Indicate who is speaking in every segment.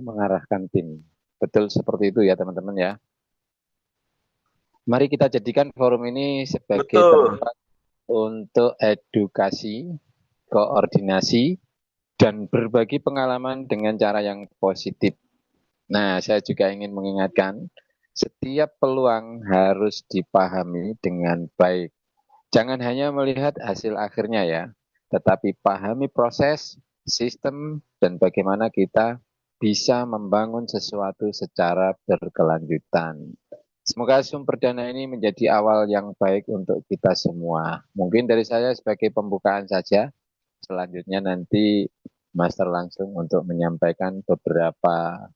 Speaker 1: mengarahkan tim. Betul seperti itu ya teman-teman ya. Mari kita jadikan forum ini sebagai
Speaker 2: Betul.
Speaker 1: tempat untuk edukasi, koordinasi, dan berbagi pengalaman dengan cara yang positif. Nah, saya juga ingin mengingatkan, setiap peluang harus dipahami dengan baik. Jangan hanya melihat hasil akhirnya ya, tetapi pahami proses, sistem, dan bagaimana kita bisa membangun sesuatu secara berkelanjutan. Semoga sumber dana ini menjadi awal yang baik untuk kita semua. Mungkin dari saya sebagai pembukaan saja, selanjutnya nanti Master langsung untuk menyampaikan beberapa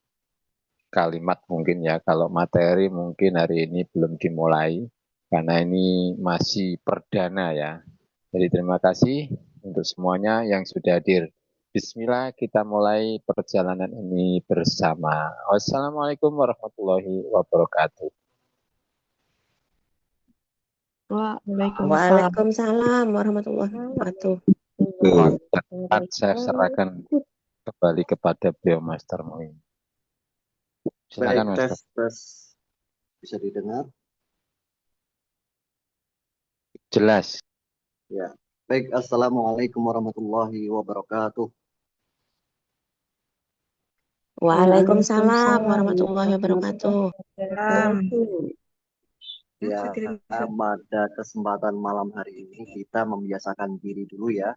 Speaker 1: kalimat mungkin ya. Kalau materi mungkin hari ini belum dimulai, karena ini masih perdana ya. Jadi terima kasih untuk semuanya yang sudah hadir. Bismillah kita mulai perjalanan ini bersama. Wassalamualaikum warahmatullahi wabarakatuh.
Speaker 3: Waalaikumsalam.
Speaker 4: Waalaikumsalam warahmatullahi wabarakatuh.
Speaker 1: Tepat saya serahkan kembali kepada beliau Master Muin.
Speaker 2: Baik,
Speaker 1: Silakan
Speaker 2: tes,
Speaker 1: Master.
Speaker 2: tes. Bisa didengar?
Speaker 1: Jelas.
Speaker 2: Ya. Baik, Assalamualaikum warahmatullahi wabarakatuh.
Speaker 4: Waalaikumsalam warahmatullahi wabarakatuh.
Speaker 2: Ya, pada kesempatan malam hari ini kita membiasakan diri dulu ya.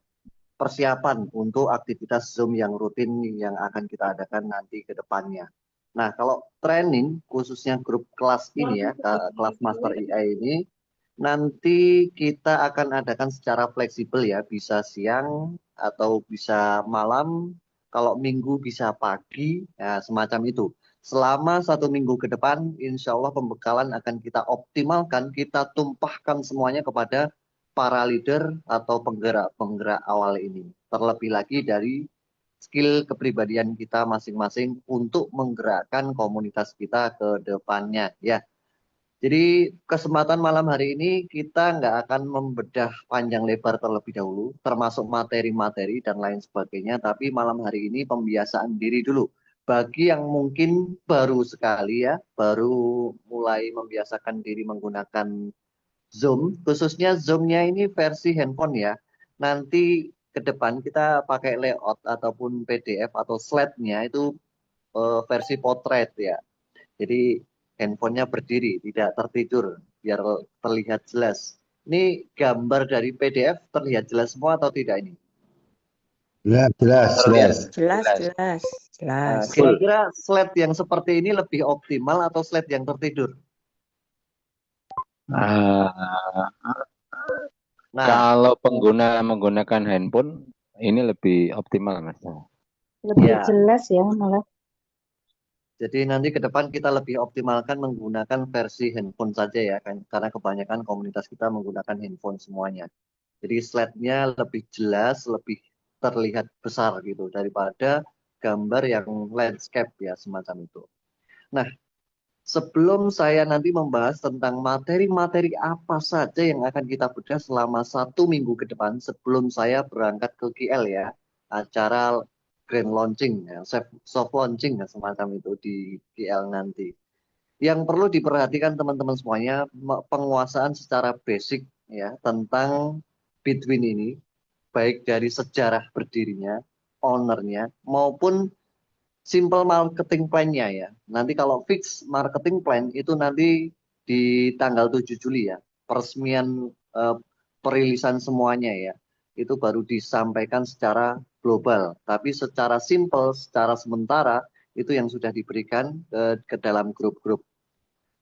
Speaker 2: Persiapan untuk aktivitas Zoom yang rutin yang akan kita adakan nanti ke depannya. Nah, kalau training khususnya grup kelas ini ya, kelas Master AI ini, nanti kita akan adakan secara fleksibel ya, bisa siang atau bisa malam, kalau minggu bisa pagi, ya, semacam itu. Selama 1 minggu ke depan, insya Allah pembekalan akan kita optimalkan, kita tumpahkan semuanya kepada para leader atau penggerak-penggerak awal ini. Terlebih lagi dari skill kepribadian kita masing-masing untuk menggerakkan komunitas kita ke depannya ya. Jadi kesempatan malam hari ini kita nggak akan membedah panjang lebar terlebih dahulu, termasuk materi-materi dan lain sebagainya, tapi malam hari ini pembiasaan diri dulu. Bagi yang mungkin baru sekali ya, baru mulai membiasakan diri menggunakan Zoom, khususnya Zoom-nya ini versi handphone ya. Nanti ke depan kita pakai layout ataupun PDF atau slide-nya itu versi potret ya. Jadi handphonenya berdiri, tidak tertidur, biar terlihat jelas. Ini gambar dari PDF terlihat jelas semua atau tidak ini?
Speaker 3: Jelas, jelas,
Speaker 2: Terlihat.
Speaker 3: jelas.
Speaker 4: Jelas, jelas, jelas.
Speaker 2: Kira-kira slide yang seperti ini lebih optimal atau slide yang tertidur?
Speaker 1: Ah,
Speaker 2: Nah,
Speaker 1: kalau pengguna menggunakan handphone, ini lebih optimal, Mas.
Speaker 5: Lebih
Speaker 2: ya.
Speaker 5: jelas ya malah.
Speaker 2: Jadi nanti ke depan kita lebih optimalkan menggunakan versi handphone saja ya, kan? Karena kebanyakan komunitas kita menggunakan handphone semuanya. Jadi slide-nya lebih jelas, lebih terlihat besar gitu daripada gambar yang landscape ya semacam itu. Nah, sebelum saya nanti membahas tentang materi-materi apa saja yang akan kita bedah selama 1 minggu ke depan sebelum saya berangkat ke KL ya, acara grand launching, ya, soft launching ya, semacam itu di KL nanti. Yang perlu diperhatikan teman-teman semuanya, penguasaan secara basic ya tentang Bitwin ini, baik dari sejarah berdirinya, ownernya, maupun simple marketing plan-nya ya. Nanti kalau fix marketing plan itu nanti di tanggal 7 Juli ya, peresmian perilisan semuanya ya. Itu baru disampaikan secara global, tapi secara simple, secara sementara itu yang sudah diberikan ke dalam grup-grup.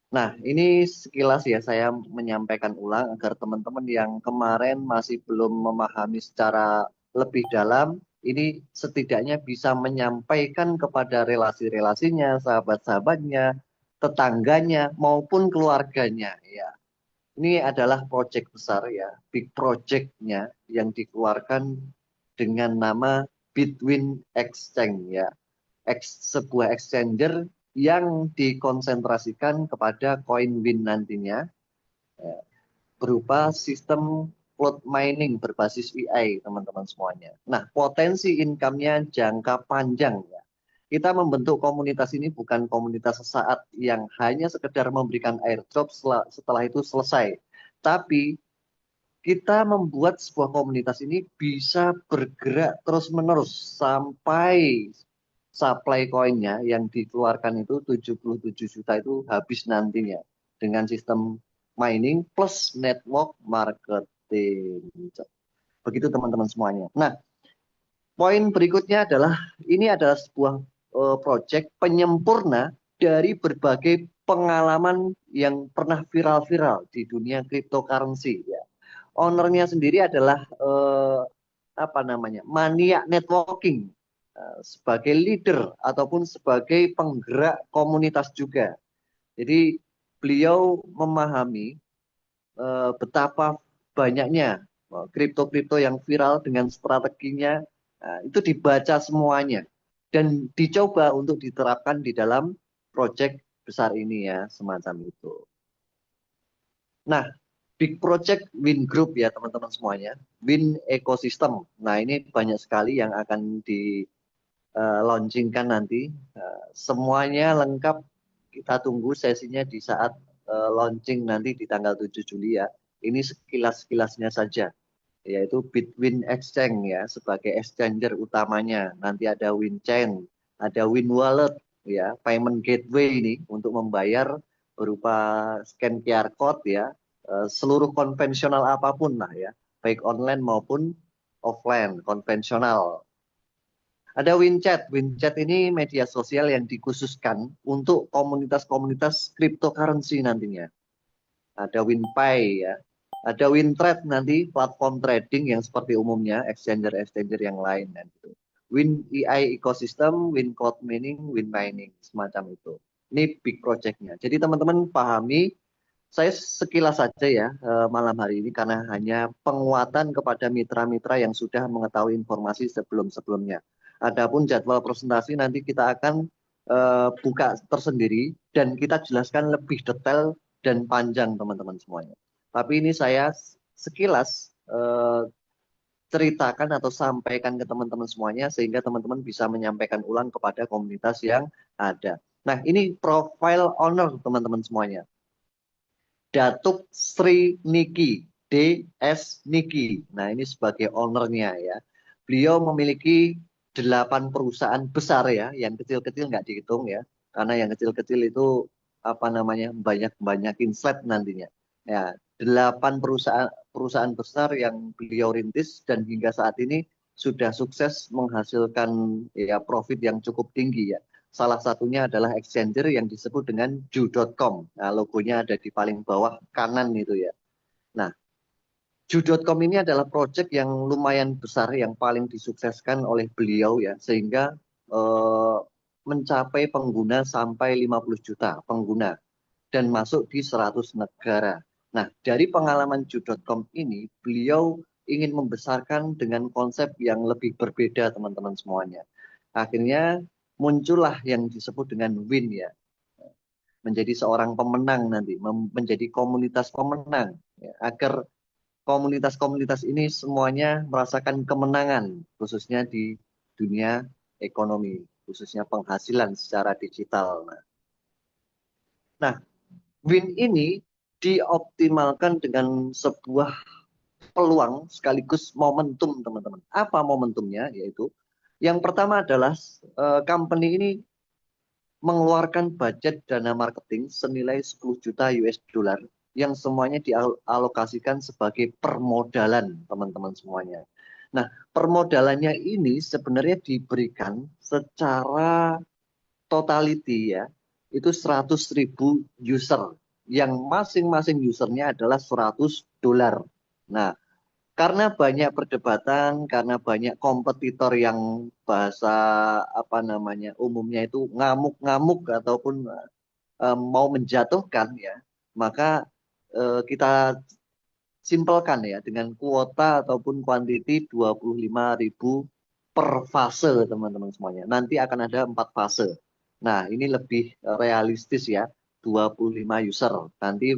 Speaker 2: Nah, ini sekilas ya saya menyampaikan ulang agar teman-teman yang kemarin masih belum memahami secara lebih dalam, ini setidaknya bisa menyampaikan kepada relasi-relasinya, sahabat-sahabatnya, tetangganya, maupun keluarganya. Ya, ini adalah proyek besar ya, big project-nya yang dikeluarkan dengan nama Bitwin Exchange ya, sebuah exchanger yang dikonsentrasikan kepada koin Win nantinya ya, berupa sistem float mining berbasis AI teman-teman semuanya. Nah, potensi income-nya jangka panjang ya. kita membentuk komunitas ini bukan komunitas sesaat yang hanya sekedar memberikan airdrop setelah itu selesai. Tapi kita membuat sebuah komunitas ini bisa bergerak terus-menerus sampai supply koinnya yang dikeluarkan itu 77 juta itu habis nantinya dengan sistem mining plus network marketing. Begitu teman-teman semuanya. Nah, poin berikutnya adalah ini adalah sebuah project penyempurna dari berbagai pengalaman yang pernah viral-viral di dunia cryptocurrency ya. Ownernya sendiri adalah mania networking sebagai leader ataupun sebagai penggerak komunitas juga. Jadi beliau memahami betapa banyaknya kripto-kripto yang viral dengan strateginya itu dibaca semuanya dan dicoba untuk diterapkan di dalam proyek besar ini ya, semacam itu. Nah, big project Win Group ya teman-teman semuanya, Win Ecosystem. Nah, ini banyak sekali yang akan di launchingkan nanti. Semuanya lengkap, kita tunggu sesinya di saat launching nanti di tanggal 7 Juli ya. Ini sekilas-sekilasnya saja, yaitu Bitwin Exchange ya sebagai exchanger utamanya. Nanti ada WinChain, ada WinWallet ya, payment gateway ini untuk membayar berupa scan QR code ya, seluruh konvensional apapun lah ya, baik online maupun offline konvensional. Ada WinChat. WinChat ini media sosial yang dikhususkan untuk komunitas-komunitas cryptocurrency nantinya. Ada WinPay ya. Ada WinTrade nanti platform trading yang seperti umumnya exchanger-exchanger yang lain dan gitu. WinEI ecosystem, WinCloud mining, WinMining semacam itu. Ini big projectnya. Jadi teman-teman pahami, saya sekilas saja ya malam hari ini karena hanya penguatan kepada mitra-mitra yang sudah mengetahui informasi sebelum-sebelumnya. Adapun jadwal presentasi nanti kita akan buka tersendiri dan kita jelaskan lebih detail dan panjang teman-teman semuanya. Tapi ini saya sekilas ceritakan atau sampaikan ke teman-teman semuanya sehingga teman-teman bisa menyampaikan ulang kepada komunitas yang ada. Nah, ini profile owner teman-teman semuanya. Datuk Sri Niki, DS Niki. Nah, ini sebagai ownernya ya. Beliau memiliki 8 perusahaan besar ya, yang kecil-kecil nggak dihitung ya. Karena yang kecil-kecil itu banyakin slide nantinya. Ya, 8 perusahaan besar yang beliau rintis dan hingga saat ini sudah sukses menghasilkan ya profit yang cukup tinggi ya. Salah satunya adalah exchanger yang disebut dengan Ju.com. Nah, logonya ada di paling bawah kanan itu ya. Nah, Ju.com ini adalah proyek yang lumayan besar yang paling disukseskan oleh beliau ya, sehingga mencapai pengguna sampai 50 juta pengguna dan masuk di 100 negara. Nah, dari pengalaman Ju.com ini, beliau ingin membesarkan dengan konsep yang lebih berbeda teman-teman semuanya. Akhirnya muncullah yang disebut dengan Win ya, menjadi seorang pemenang nanti, menjadi komunitas pemenang ya, agar komunitas-komunitas ini semuanya merasakan kemenangan, khususnya di dunia ekonomi, khususnya penghasilan secara digital. Nah, Win ini dioptimalkan dengan sebuah peluang sekaligus momentum, teman-teman. Apa momentumnya? Yaitu yang pertama adalah company ini mengeluarkan budget dana marketing senilai 10 juta US dollar yang semuanya dialokasikan sebagai permodalan teman-teman semuanya. Nah, permodalannya ini sebenarnya diberikan secara totality ya, itu 100.000 user yang masing-masing usernya adalah 100 dolar. Nah, karena banyak perdebatan, karena banyak kompetitor yang bahasa umumnya itu ngamuk-ngamuk ataupun mau menjatuhkan ya, maka kita simpelkan ya dengan kuota ataupun kuantiti 25.000 per fase teman-teman semuanya. Nanti akan ada 4 fase. Nah, ini lebih realistis ya, 25 user. Nanti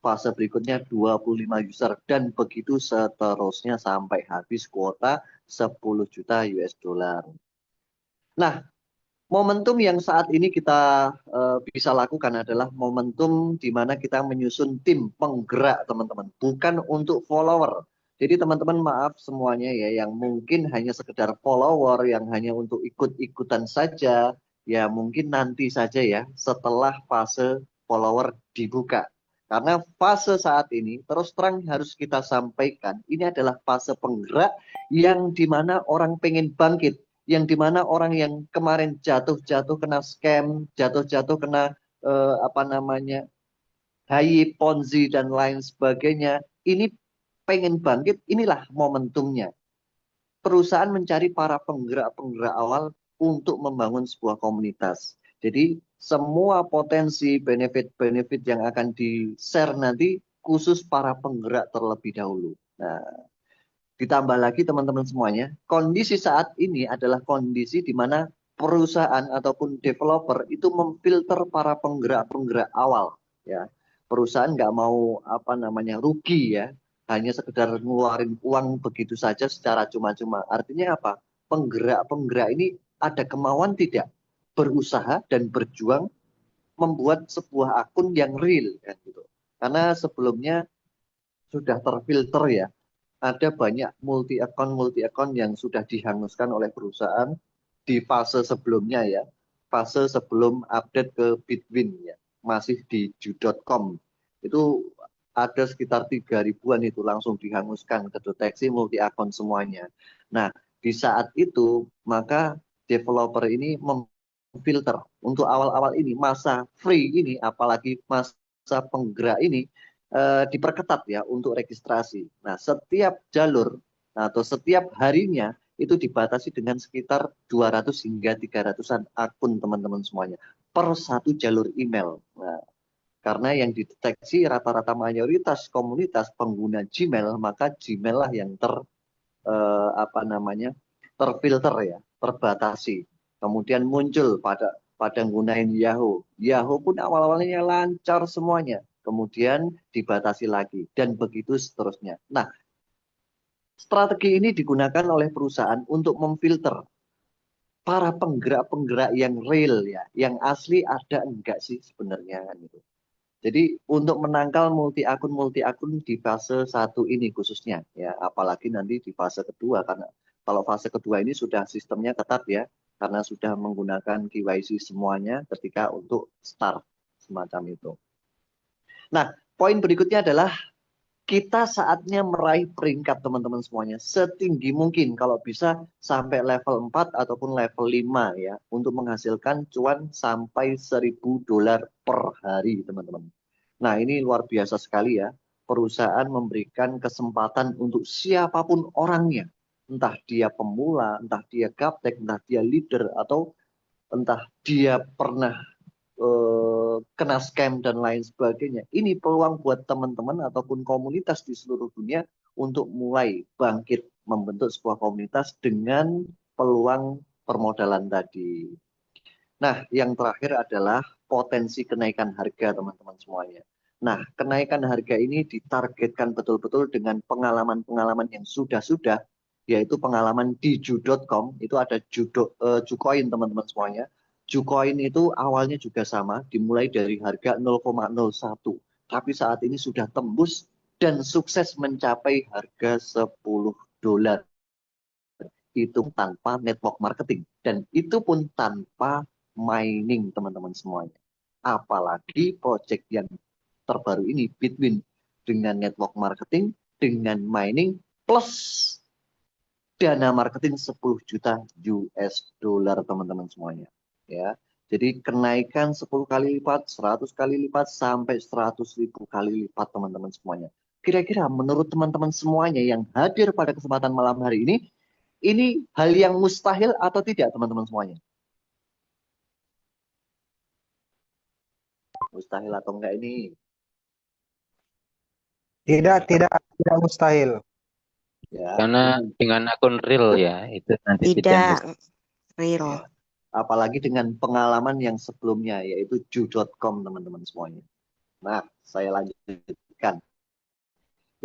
Speaker 2: fase berikutnya 25 user dan begitu seterusnya sampai habis kuota 10 juta US dollar. Nah, Momentum yang saat ini kita bisa lakukan adalah momentum di mana kita menyusun tim penggerak teman-teman, bukan untuk follower. Jadi teman-teman maaf semuanya ya, yang mungkin hanya sekedar follower, yang hanya untuk ikut-ikutan saja, ya mungkin nanti saja ya setelah fase follower dibuka. Karena fase saat ini terus terang harus kita sampaikan, ini adalah fase penggerak yang dimana orang pengen bangkit, yang dimana orang yang kemarin jatuh-jatuh kena scam, jatuh-jatuh kena HI, Ponzi dan lain sebagainya, ini pengen bangkit, inilah momentumnya. Perusahaan mencari para penggerak-penggerak awal untuk membangun sebuah komunitas. Jadi semua potensi benefit-benefit yang akan di-share nanti khusus para penggerak terlebih dahulu. Nah, ditambah lagi teman-teman semuanya, kondisi saat ini adalah kondisi di mana perusahaan ataupun developer itu memfilter para penggerak-penggerak awal. Ya, perusahaan nggak mau rugi ya, hanya sekedar ngeluarin uang begitu saja secara cuma-cuma. Artinya apa? Penggerak-penggerak ini ada kemauan tidak berusaha dan berjuang membuat sebuah akun yang real kan gitu. Karena sebelumnya sudah terfilter ya, ada banyak multi account yang sudah dihanguskan oleh perusahaan di fase sebelumnya ya, fase sebelum update ke Bitwin ya, masih di ju.com itu ada sekitar 3.000-an itu langsung dihanguskan, kedeteksi multi account semuanya. Nah di saat itu maka developer ini memfilter untuk awal-awal ini, masa free ini, apalagi masa penggerak ini diperketat ya untuk registrasi. Nah, setiap jalur atau setiap harinya itu dibatasi dengan sekitar 200 hingga 300-an akun teman-teman semuanya per satu jalur email. Nah, karena yang dideteksi rata-rata mayoritas komunitas pengguna Gmail, maka Gmail lah yang terfilter ya, terbatasi. Kemudian muncul pada gunain Yahoo. Yahoo pun awal-awalnya lancar semuanya, kemudian dibatasi lagi dan begitu seterusnya. Nah, strategi ini digunakan oleh perusahaan untuk memfilter para penggerak-penggerak yang real ya, yang asli ada enggak sih sebenarnya kan itu. Jadi untuk menangkal multi akun di fase 1 ini khususnya ya, apalagi nanti di fase kedua, karena kalau fase kedua ini sudah sistemnya ketat ya, karena sudah menggunakan KYC semuanya ketika untuk start semacam itu. Nah, poin berikutnya adalah kita saatnya meraih peringkat teman-teman semuanya setinggi mungkin, kalau bisa sampai level 4 ataupun level 5 ya, untuk menghasilkan cuan sampai $1.000 per hari teman-teman. Nah ini luar biasa sekali ya, perusahaan memberikan kesempatan untuk siapapun orangnya, entah dia pemula, entah dia gaptek, entah dia leader, atau entah dia pernah kena scam dan lain sebagainya. Ini peluang buat teman-teman ataupun komunitas di seluruh dunia untuk mulai bangkit membentuk sebuah komunitas dengan peluang permodalan tadi. Nah, yang terakhir adalah potensi kenaikan harga teman-teman semuanya. Nah, kenaikan harga ini ditargetkan betul-betul dengan pengalaman-pengalaman yang sudah-sudah, yaitu pengalaman di ju.com, itu ada Jucoin teman-teman semuanya. Jucoin itu awalnya juga sama, dimulai dari harga 0,01, tapi saat ini sudah tembus dan sukses mencapai harga $10. Itu tanpa network marketing, dan itu pun tanpa mining teman-teman semuanya. Apalagi project yang terbaru ini, Bitwin, dengan network marketing, dengan mining, plus dana marketing 10 juta US dollar teman-teman semuanya. Ya, jadi kenaikan 10 kali lipat, 100 kali lipat, sampai 100.000 kali lipat teman-teman semuanya. Kira-kira menurut teman-teman semuanya yang hadir pada kesempatan malam hari ini hal yang mustahil atau tidak teman-teman semuanya? Mustahil atau enggak ini?
Speaker 3: Tidak mustahil.
Speaker 2: Ya,
Speaker 1: Karena dengan akun real ya, itu nanti tidak
Speaker 4: Tidak
Speaker 1: mustahil.
Speaker 4: real.
Speaker 2: ya. Apalagi dengan pengalaman yang sebelumnya, yaitu ju.com teman-teman semuanya. Nah, saya lanjutkan.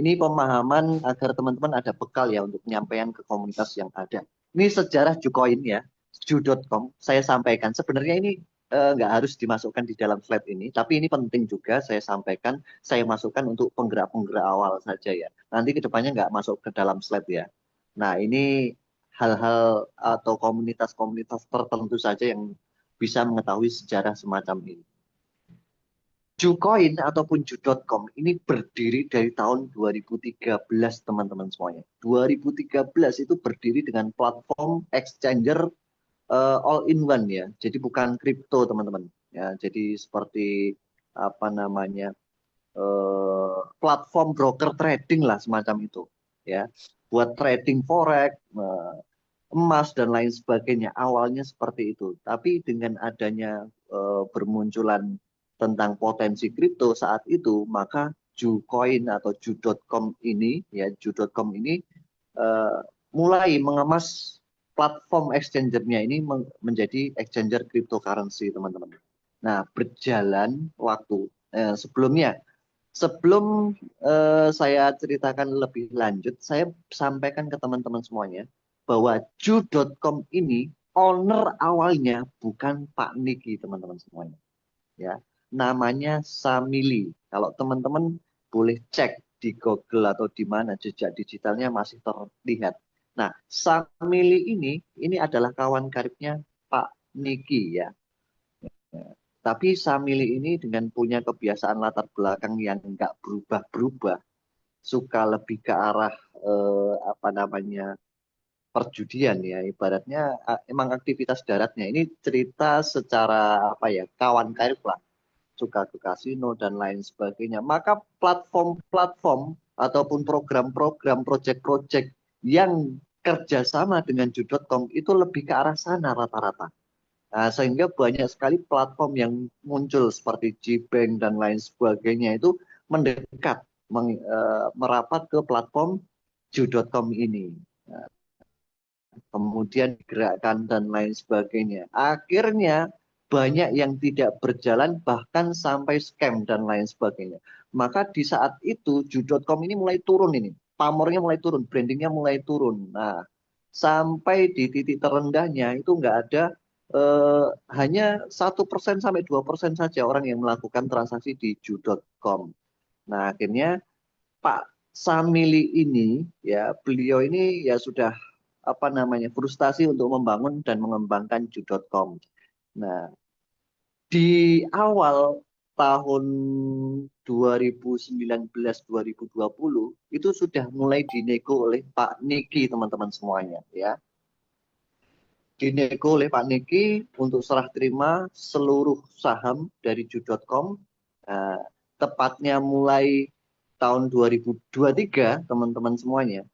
Speaker 2: Ini pemahaman agar teman-teman ada bekal ya untuk penyampaian ke komunitas yang ada. Ini sejarah Jucoin ya. Ju.com saya sampaikan sebenarnya ini nggak harus dimasukkan di dalam slide ini, tapi ini penting juga saya sampaikan, saya masukkan untuk penggerak-penggerak awal saja ya. Nanti kedepannya nggak masuk ke dalam slide ya. Nah ini hal-hal atau komunitas-komunitas tertentu saja yang bisa mengetahui sejarah semacam ini. Jucoin ataupun Ju.com ini berdiri dari tahun 2013 teman-teman semuanya. 2013 itu berdiri dengan platform exchanger all in one ya. Jadi bukan kripto teman-teman. Ya, jadi seperti apa namanya platform broker trading lah semacam itu. Ya, buat trading forex, emas dan lain sebagainya. Awalnya seperti itu. Tapi dengan adanya bermunculan tentang potensi kripto saat itu, maka Jucoin atau Ju.com ini, ya Ju.com ini mulai mengemas platform exchanger-nya ini menjadi exchanger cryptocurrency, teman-teman. Nah, berjalan waktu sebelum saya ceritakan lebih lanjut, saya sampaikan ke teman-teman semuanya bahwa Ju.com ini owner awalnya bukan Pak Niki, teman-teman semuanya. Ya, namanya Samili. Kalau teman-teman boleh cek di Google atau di mana jejak digitalnya masih terlihat. Nah, Samili ini adalah kawan karibnya Pak Niki ya. Tapi Samili ini dengan punya kebiasaan latar belakang yang nggak berubah-berubah, suka lebih ke arah apa namanya perjudian ya, ibaratnya emang aktivitas daratnya. Ini cerita secara apa ya, kawan karib lah, suka ke kasino dan lain sebagainya. Maka platform-platform ataupun program-program, project-project yang kerjasama dengan Ju.com itu lebih ke arah sana rata-rata. Nah, sehingga banyak sekali platform yang muncul seperti Gbank dan lain sebagainya itu mendekat, merapat ke platform Ju.com ini. Nah, kemudian digerakkan dan lain sebagainya. Akhirnya banyak yang tidak berjalan bahkan sampai scam dan lain sebagainya. Maka di saat itu Ju.com ini mulai turun ini. Pamornya mulai turun, brandingnya mulai turun. Nah, sampai di titik terendahnya itu nggak ada hanya 1% sampai 2% saja orang yang melakukan transaksi di Ju.com. Nah, akhirnya Pak Samili ini ya, beliau ini ya sudah apa namanya frustasi untuk membangun dan mengembangkan Ju.com. Nah, di awal tahun 2019-2020 itu sudah mulai dinego oleh Pak Niki, teman-teman semuanya ya. Dinego oleh Pak Niki untuk serah terima seluruh saham dari Ju.com. Nah, tepatnya mulai tahun 2023, teman-teman semuanya,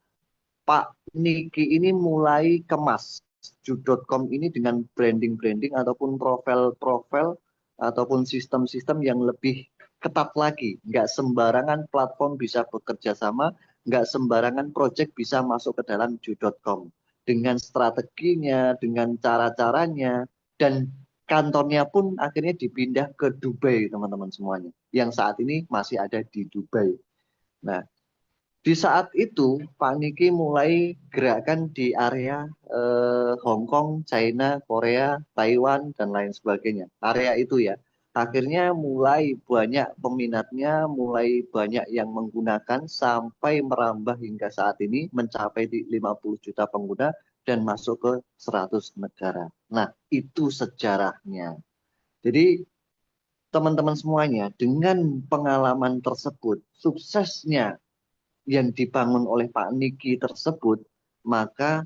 Speaker 2: Pak Niki ini mulai kemas Ju.com ini dengan branding-branding ataupun profil-profil ataupun sistem-sistem yang lebih ketat lagi. Nggak sembarangan platform bisa bekerja sama, nggak sembarangan project bisa masuk ke dalam Ju.com. Dengan strateginya, dengan cara-caranya, dan kantornya pun akhirnya dipindah ke Dubai, teman-teman semuanya. Yang saat ini masih ada di Dubai. Nah, di saat itu Pak Niki mulai gerakan di area Hong Kong, China, Korea, Taiwan, dan lain sebagainya. Area itu ya. Akhirnya mulai banyak peminatnya, mulai banyak yang menggunakan sampai merambah hingga saat ini mencapai 50 juta pengguna dan masuk ke 100 negara. Nah, itu sejarahnya. Jadi teman-teman semuanya dengan pengalaman tersebut, suksesnya yang dibangun oleh Pak Niki tersebut, maka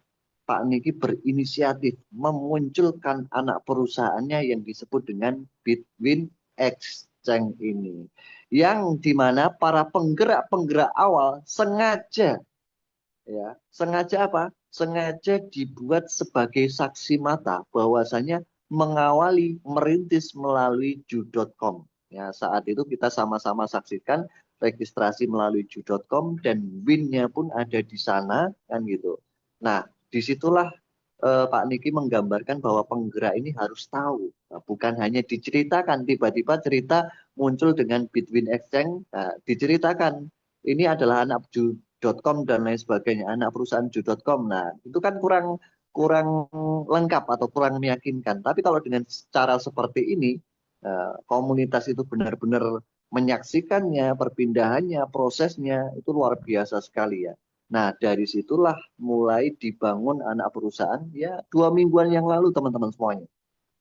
Speaker 2: Pak Niki berinisiatif memunculkan anak perusahaannya yang disebut dengan Bitwin Exchange ini. Yang dimana para penggerak-penggerak awal sengaja, ya, sengaja apa? Sengaja dibuat sebagai saksi mata bahwasanya mengawali merintis melalui Ju.com. Ya, saat itu kita sama-sama saksikan registrasi melalui Ju.com dan win-nya pun ada di sana kan gitu. Nah, disitulah Pak Niki menggambarkan bahwa penggerak ini harus tahu, nah, bukan hanya diceritakan, tiba-tiba cerita muncul dengan Bitwin Exchange, nah, diceritakan ini adalah anak Ju.com dan lain sebagainya, anak perusahaan Ju.com. Nah, itu kan kurang kurang lengkap atau kurang meyakinkan. Tapi kalau dengan cara seperti ini, komunitas itu benar-benar menyaksikannya, perpindahannya, prosesnya itu luar biasa sekali ya. Nah, dari situlah mulai dibangun anak perusahaan ya 2 mingguan yang lalu teman-teman semuanya.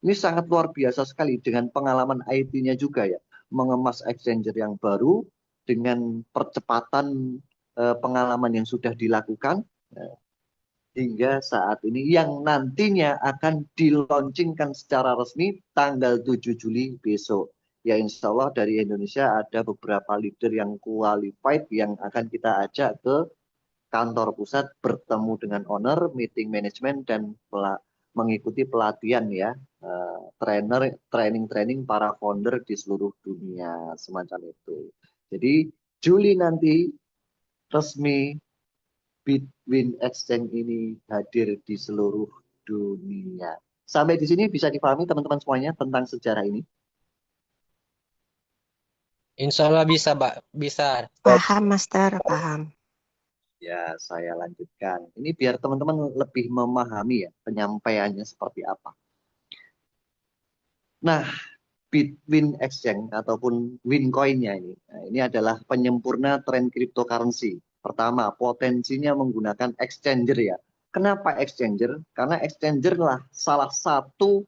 Speaker 2: Ini sangat luar biasa sekali dengan pengalaman IT-nya juga ya. Mengemas exchanger yang baru dengan percepatan pengalaman yang sudah dilakukan hingga saat ini yang nantinya akan dilaunchingkan secara resmi tanggal 7 Juli besok. Ya insya Allah dari Indonesia ada beberapa leader yang qualified yang akan kita ajak ke kantor pusat bertemu dengan owner, meeting manajemen dan mengikuti pelatihan ya, training para founder di seluruh dunia semacam itu. Jadi Juli nanti resmi Bitwin Exchange ini hadir di seluruh dunia. Sampai di sini bisa dipahami teman-teman semuanya tentang sejarah ini?
Speaker 6: Insya Allah bisa, Pak. Bisa.
Speaker 4: Paham, Master, paham.
Speaker 2: Ya, saya lanjutkan. Ini biar teman-teman lebih memahami ya penyampaiannya seperti apa. Nah, Bitwin Exchange ataupun Wincoin-nya ini adalah penyempurna tren cryptocurrency. Pertama, potensinya menggunakan exchanger ya. Kenapa exchanger? Karena exchanger lah salah satu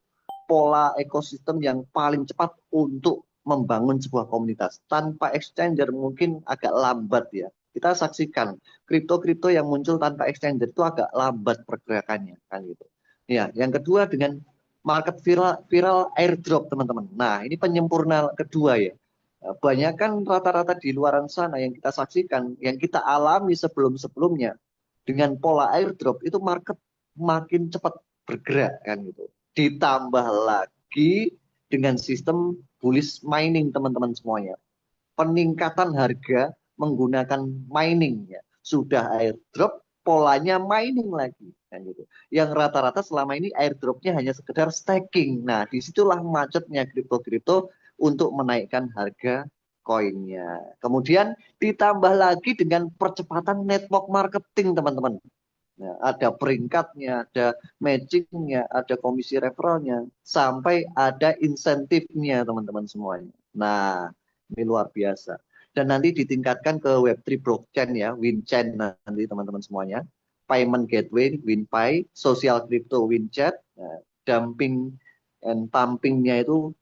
Speaker 2: pola ekosistem yang paling cepat untuk membangun sebuah komunitas. Tanpa exchanger mungkin agak lambat ya. Kita saksikan kripto-kripto yang muncul tanpa exchanger itu agak lambat pergerakannya kan gitu. Ya, yang kedua dengan market viral airdrop teman-teman. Nah, ini penyempurna kedua ya. Banyak kan rata-rata di luaran sana yang kita saksikan, yang kita alami sebelum-sebelumnya dengan pola airdrop itu market makin cepat bergerak kan gitu. Ditambah lagi dengan sistem bullish mining teman-teman semuanya. Peningkatan harga menggunakan mining ya. Sudah airdrop, polanya mining lagi kan gitu. Yang rata-rata selama ini airdropnya hanya sekedar staking. Nah, disitulah macetnya kripto-kripto untuk menaikkan harga koinnya. Kemudian ditambah lagi dengan percepatan network marketing teman-teman. Nah, ada peringkatnya, ada matchingnya, ada komisi referralnya, sampai ada insentifnya teman-teman semuanya. Nah, ini luar biasa. Dan nanti ditingkatkan ke Web3 blockchain ya, WinChain nanti teman-teman semuanya. Payment gateway, WinPay, social crypto, WinChat, dumping and pumpingnya itu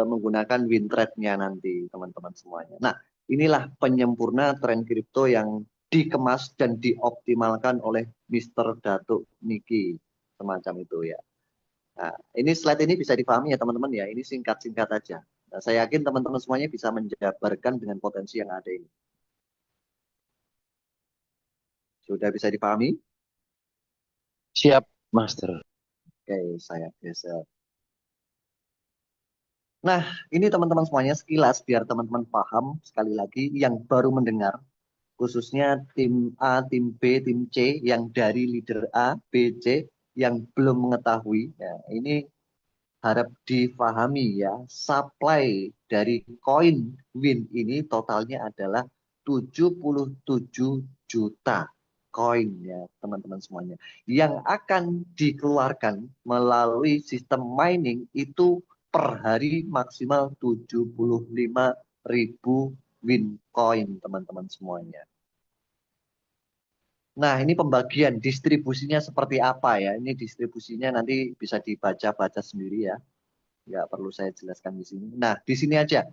Speaker 2: menggunakan WinTrade-nya nanti teman-teman semuanya. Nah, inilah penyempurna tren kripto yang dikemas dan dioptimalkan oleh Mr. Datuk Niki semacam itu ya. Nah, ini slide ini bisa dipahami ya teman-teman ya. Ini singkat-singkat aja. Nah, saya yakin teman-teman semuanya bisa menjabarkan dengan potensi yang ada ini. Sudah bisa dipahami?
Speaker 1: Siap, Master.
Speaker 2: Oke, saya geser. Nah, ini teman-teman semuanya sekilas biar teman-teman paham sekali lagi yang baru mendengar, khususnya tim A, tim B, tim C yang dari leader A, B, C yang belum mengetahui. Ya, ini harap difahami ya, supply dari koin Win ini totalnya adalah 77 juta koin ya teman-teman semuanya. Yang akan dikeluarkan melalui sistem mining itu per hari maksimal 75.000 Win coin teman-teman semuanya. Nah, ini pembagian distribusinya seperti apa ya? Ini distribusinya nanti bisa dibaca-baca sendiri ya. Nggak perlu saya jelaskan di sini. Nah, di sini aja.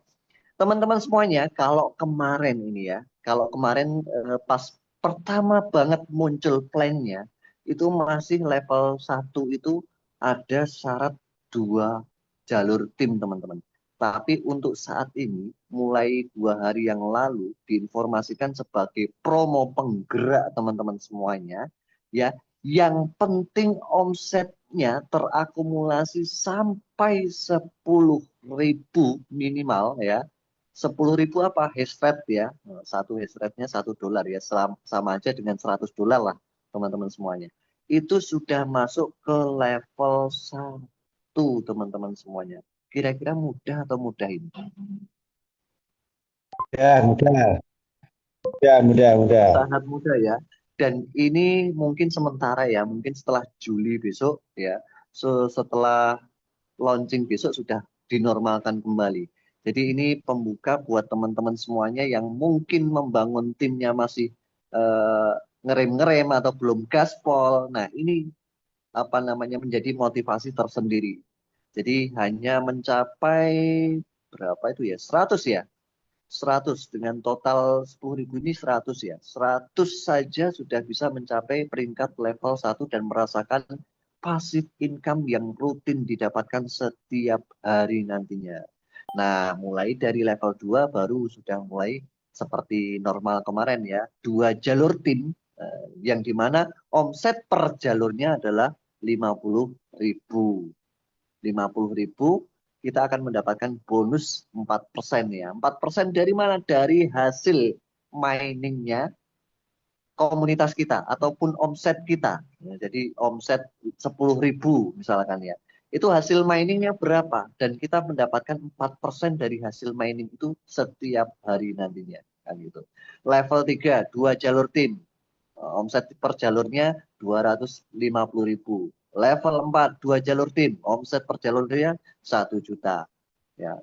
Speaker 2: Teman-teman semuanya, kalau kemarin ini ya, kalau kemarin pas pertama banget muncul plannya, itu masih level 1 itu ada syarat 2 jalur tim teman-teman. Tapi untuk saat ini, mulai 2 hari yang lalu, diinformasikan sebagai promo penggerak teman-teman semuanya, ya, yang penting omsetnya terakumulasi sampai 10.000 minimal ya. 10.000 apa hash rate ya, satu hash rate-nya $1 ya, sama aja dengan $100 lah teman-teman semuanya. Itu sudah masuk ke level 1 teman-teman semuanya. Kira-kira mudah atau mudah ini?
Speaker 3: Ya, mudah. Ya, mudah.
Speaker 2: Sangat mudah ya. Dan ini mungkin sementara ya, mungkin setelah Juli besok ya. Setelah launching besok sudah dinormalkan kembali. Jadi ini pembuka buat teman-teman semuanya yang mungkin membangun timnya masih eh, ngerem-ngerem atau belum gaspol. Nah, ini apa namanya menjadi motivasi tersendiri. Jadi hanya mencapai berapa itu ya? 100 ya. 100 dengan total 10.000 ini 100 ya. 100 saja sudah bisa mencapai peringkat level 1 dan merasakan passive income yang rutin didapatkan setiap hari nantinya. Nah, mulai dari level 2 baru sudah mulai seperti normal kemarin ya. 2 jalur tim yang dimana omset per jalurnya adalah 50.000. 50.000 kita akan mendapatkan bonus 4% ya. 4% dari mana? Dari hasil miningnya komunitas kita ataupun omset kita. Ya, jadi omset 10.000 misalkan ya. Itu hasil miningnya berapa? Dan kita mendapatkan 4% dari hasil mining itu setiap hari nantinya. Kan gitu. Level 3, 2 jalur tim. Omset per jalurnya 250.000. Level 4, 2 jalur tim. Omset per jalurnya 1 juta. Ya.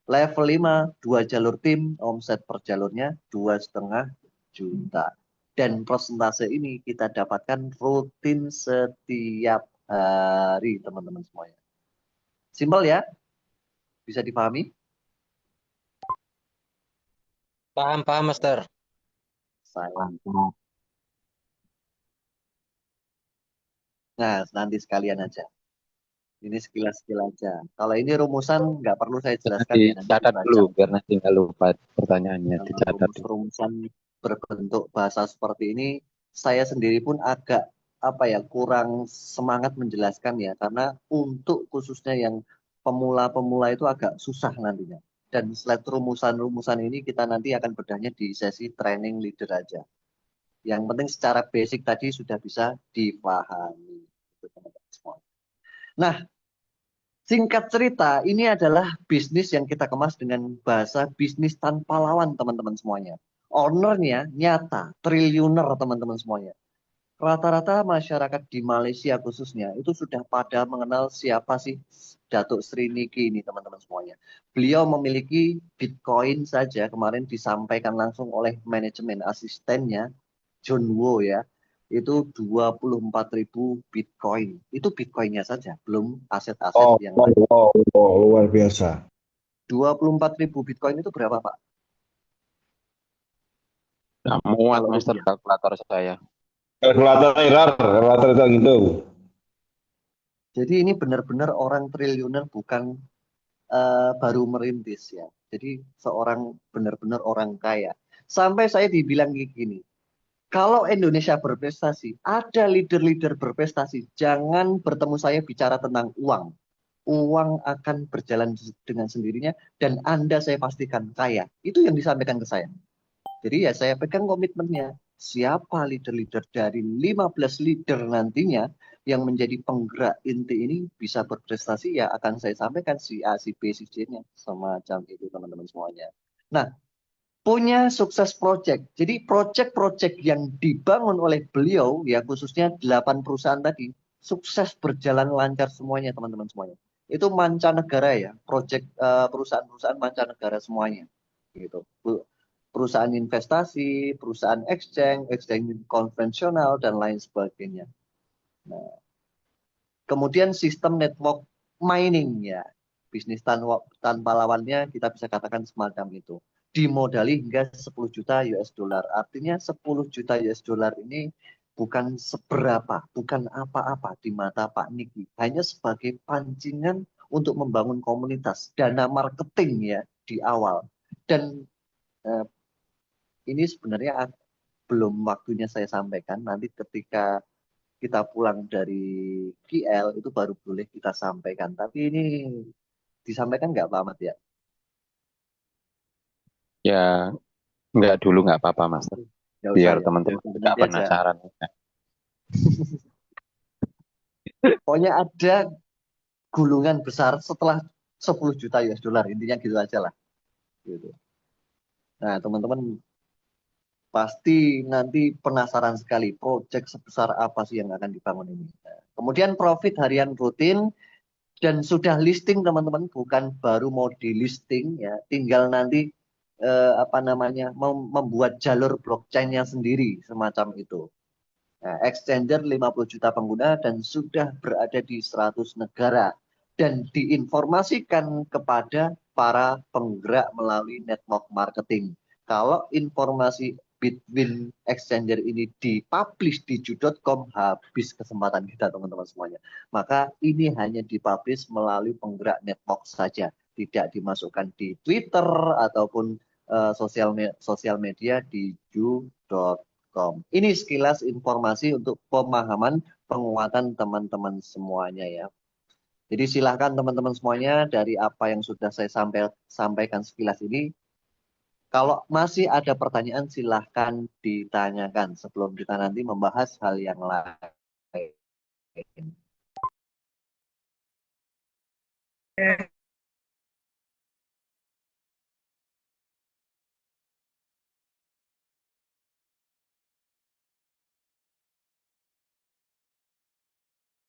Speaker 2: Level 5, 2 jalur tim. Omset per jalurnya 2,5 juta. Dan persentase ini kita dapatkan rutin setiap hari, teman-teman semuanya. Simpel ya? Bisa dipahami?
Speaker 6: Paham, paham, Master.
Speaker 2: Saya. Nah, nanti sekalian aja. Ini sekilas-sekilas aja. Kalau ini rumusan nggak perlu saya jelaskan ya, nanti
Speaker 1: Dicatat
Speaker 2: dibaca.
Speaker 1: dulu biar nanti nggak lupa pertanyaannya, dicatat dulu.
Speaker 2: Rumus-rumusan berbentuk bahasa seperti ini, saya sendiri pun agak kurang semangat menjelaskan ya, karena untuk khususnya yang pemula-pemula itu agak susah nantinya. Dan slide rumusan-rumusan ini kita nanti akan bedahnya di sesi training leader aja. Yang penting secara basic tadi sudah bisa dipahami. Nah, singkat cerita, ini adalah bisnis yang kita kemas dengan bahasa bisnis tanpa lawan, teman-teman semuanya. Ownernya nyata, triliuner, teman-teman semuanya. Rata-rata masyarakat di Malaysia khususnya itu sudah pada mengenal siapa sih Datuk Sri Niki ini, teman-teman semuanya. Beliau memiliki Bitcoin saja kemarin disampaikan langsung oleh manajemen asistennya, John Woo ya. Itu 24.000 Bitcoin. Itu Bitcoinnya saja, belum aset-aset yang lain.
Speaker 7: Luar biasa.
Speaker 2: 24.000 Bitcoin itu berapa, Pak?
Speaker 1: Nah, muat
Speaker 2: Kalau
Speaker 1: Master
Speaker 2: rupiah.
Speaker 1: kalkulator saya.
Speaker 7: Kalkulator itu gitu.
Speaker 2: Jadi ini benar-benar orang triliuner, bukan baru merintis ya. Jadi seorang benar-benar orang kaya. Sampai saya dibilang gini, kalau Indonesia berprestasi, ada leader-leader berprestasi, jangan bertemu saya bicara tentang uang. Uang akan berjalan dengan sendirinya dan Anda saya pastikan kaya. Itu yang disampaikan ke saya. Jadi ya saya pegang komitmennya. Siapa leader-leader dari 15 leader nantinya yang menjadi penggerak inti ini bisa berprestasi, ya akan saya sampaikan si A, si B, si C-nya. Semacam itu, teman-teman semuanya. Nah, punya sukses project. Jadi project-project yang dibangun oleh beliau, ya khususnya 8 perusahaan tadi, sukses berjalan lancar semuanya, teman-teman semuanya. Itu mancanegara ya, project perusahaan-perusahaan mancanegara semuanya. Gitu. Perusahaan investasi, perusahaan exchange, exchange konvensional, dan lain sebagainya. Nah, kemudian sistem network mining ya, bisnis tanpa lawannya kita bisa katakan semacam itu. Dimodali hingga 10 juta US dollar. Artinya 10 juta US dollar ini bukan seberapa, bukan apa-apa di mata Pak Niki. Hanya sebagai pancingan untuk membangun komunitas, dana marketing ya di awal. Dan ini sebenarnya belum waktunya saya sampaikan. Nanti ketika kita pulang dari KL itu baru boleh kita sampaikan. Tapi ini disampaikan nggak Pak Ahmad ya?
Speaker 1: Ya, nggak dulu nggak apa-apa Master.
Speaker 2: Nggak usah
Speaker 1: Biar
Speaker 2: ya.
Speaker 1: teman-teman nggak
Speaker 2: Nanti aja.
Speaker 1: penasaran.
Speaker 2: Pokoknya ada gulungan besar setelah 10 juta US dollar. Intinya gitu aja lah. Gitu. Nah, teman-teman Pasti nanti penasaran sekali proyek sebesar apa sih yang akan dibangun ini. Nah, kemudian profit harian rutin dan sudah listing teman-teman, bukan baru mau di listing ya, tinggal nanti apa namanya membuat jalur blockchain-nya sendiri semacam itu. Nah, exchanger 50 juta pengguna dan sudah berada di 100 negara dan diinformasikan kepada para penggerak melalui network marketing. Kalau informasi Bitwin Exchanger ini dipublish di ju.com, habis kesempatan kita teman-teman semuanya. Maka ini hanya dipublish melalui penggerak network saja, tidak dimasukkan di Twitter ataupun sosial media di ju.com. Ini sekilas informasi untuk pemahaman penguatan teman-teman semuanya ya. Jadi silahkan teman-teman semuanya dari apa yang sudah saya sampaikan sekilas ini. Kalau masih ada pertanyaan silahkan ditanyakan sebelum kita nanti membahas hal yang lain.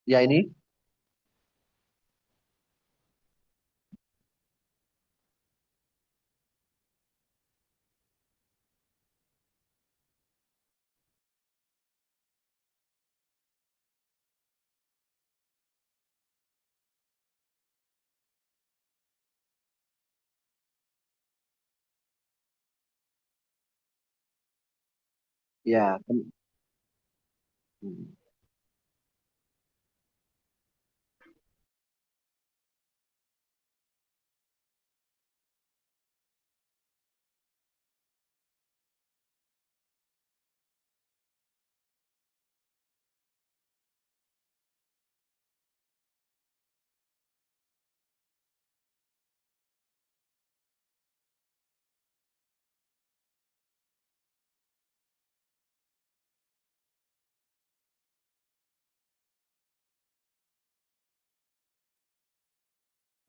Speaker 2: Ya ini. Ya.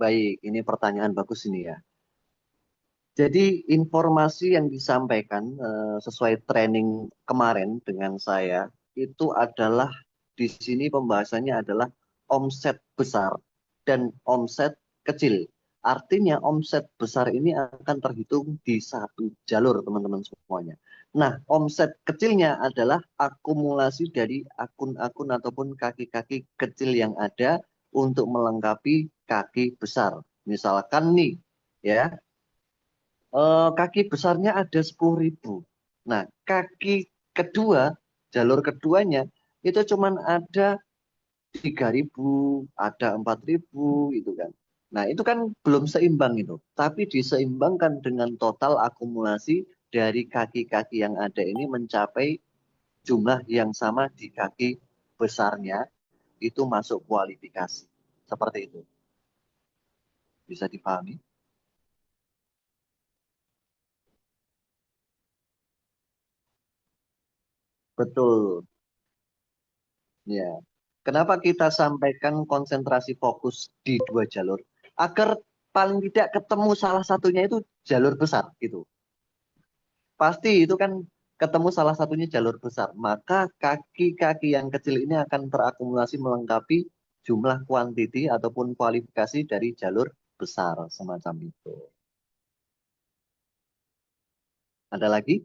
Speaker 2: Baik, ini pertanyaan bagus ini ya. Jadi informasi yang disampaikan sesuai training kemarin dengan saya itu adalah di sini pembahasannya adalah omset besar dan omset kecil. Artinya omset besar ini akan terhitung di satu jalur teman-teman semuanya. Nah, omset kecilnya adalah akumulasi dari akun-akun ataupun kaki-kaki kecil yang ada untuk melengkapi kaki besar. Misalkan nih ya, kaki besarnya ada 10.000. Nah, kaki kedua, jalur keduanya itu cuman ada 3.000, ada 4.000 gitu kan. Nah, itu kan belum seimbang itu. Tapi diseimbangkan dengan total akumulasi dari kaki-kaki yang ada ini mencapai jumlah yang sama di kaki besarnya, itu masuk kualifikasi. Seperti itu. Bisa dipahami? Betul. Ya. Kenapa kita sampaikan konsentrasi fokus di dua jalur? Agar paling tidak ketemu salah satunya itu jalur besar gitu. Pasti itu kan ketemu salah satunya jalur besar. Maka kaki-kaki yang kecil ini akan terakumulasi melengkapi jumlah kuantiti ataupun kualifikasi dari jalur besar semacam itu. Ada lagi?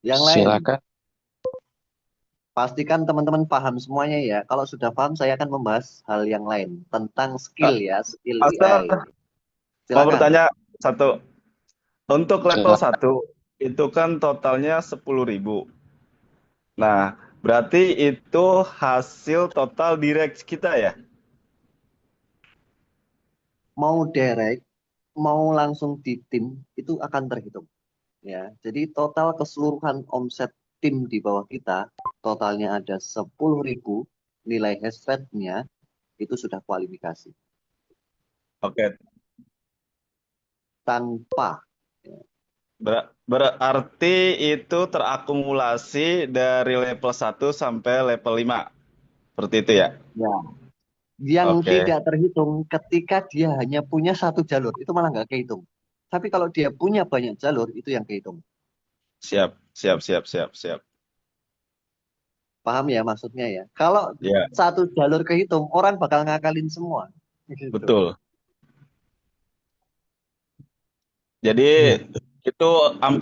Speaker 2: Yang lain?
Speaker 1: Silakan.
Speaker 2: Pastikan teman-teman paham semuanya ya. Kalau sudah paham, saya akan membahas hal yang lain tentang skill ya, skill
Speaker 8: Master,
Speaker 2: AI.
Speaker 8: mau
Speaker 2: Silakan.
Speaker 8: bertanya satu. Untuk level
Speaker 1: Silakan.
Speaker 8: 1, itu kan totalnya 10.000. Nah, berarti itu hasil total direct kita ya?
Speaker 2: Mau direct, mau langsung di tim, itu akan terhitung. Ya, jadi total keseluruhan omset tim di bawah kita, totalnya ada 10.000, nilai hash rate-nya itu sudah kualifikasi.
Speaker 8: Oke.
Speaker 2: Tanpa. Ya.
Speaker 8: Berarti itu terakumulasi dari level 1 sampai level 5. Seperti itu ya?
Speaker 2: Ya. Yang
Speaker 8: Oke.
Speaker 2: tidak terhitung ketika dia hanya punya satu jalur, itu malah nggak kehitung. Tapi kalau dia punya banyak jalur, itu yang kehitung.
Speaker 8: Siap, siap, siap, siap, siap.
Speaker 2: Paham ya maksudnya ya? Kalau
Speaker 8: Ya,
Speaker 2: satu jalur kehitung, orang bakal ngakalin semua. Gitu.
Speaker 8: betul. Jadi itu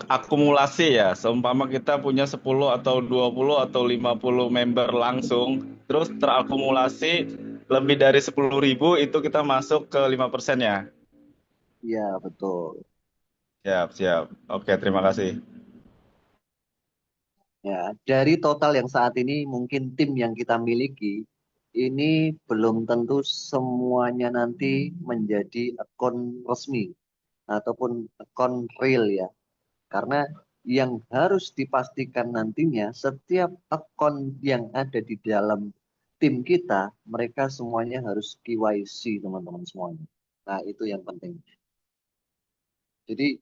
Speaker 8: akumulasi ya. Seumpama kita punya 10 atau 20 atau 50 member langsung, terus terakumulasi lebih dari 10.000 itu kita masuk ke 5% ya.
Speaker 2: Iya, betul.
Speaker 8: Siap, siap. Oke, terima kasih.
Speaker 2: Ya, dari total yang saat ini mungkin tim yang kita miliki, ini belum tentu semuanya nanti menjadi akun resmi ataupun akun real ya. Karena yang harus dipastikan nantinya setiap akun yang ada di dalam tim kita, mereka semuanya harus KYC teman-teman semuanya. Nah, itu yang penting. Jadi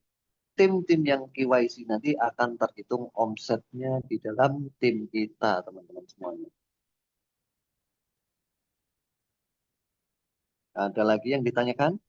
Speaker 2: tim-tim yang KYC nanti akan terhitung omsetnya di dalam tim kita, teman-teman semuanya. Ada lagi yang ditanyakan?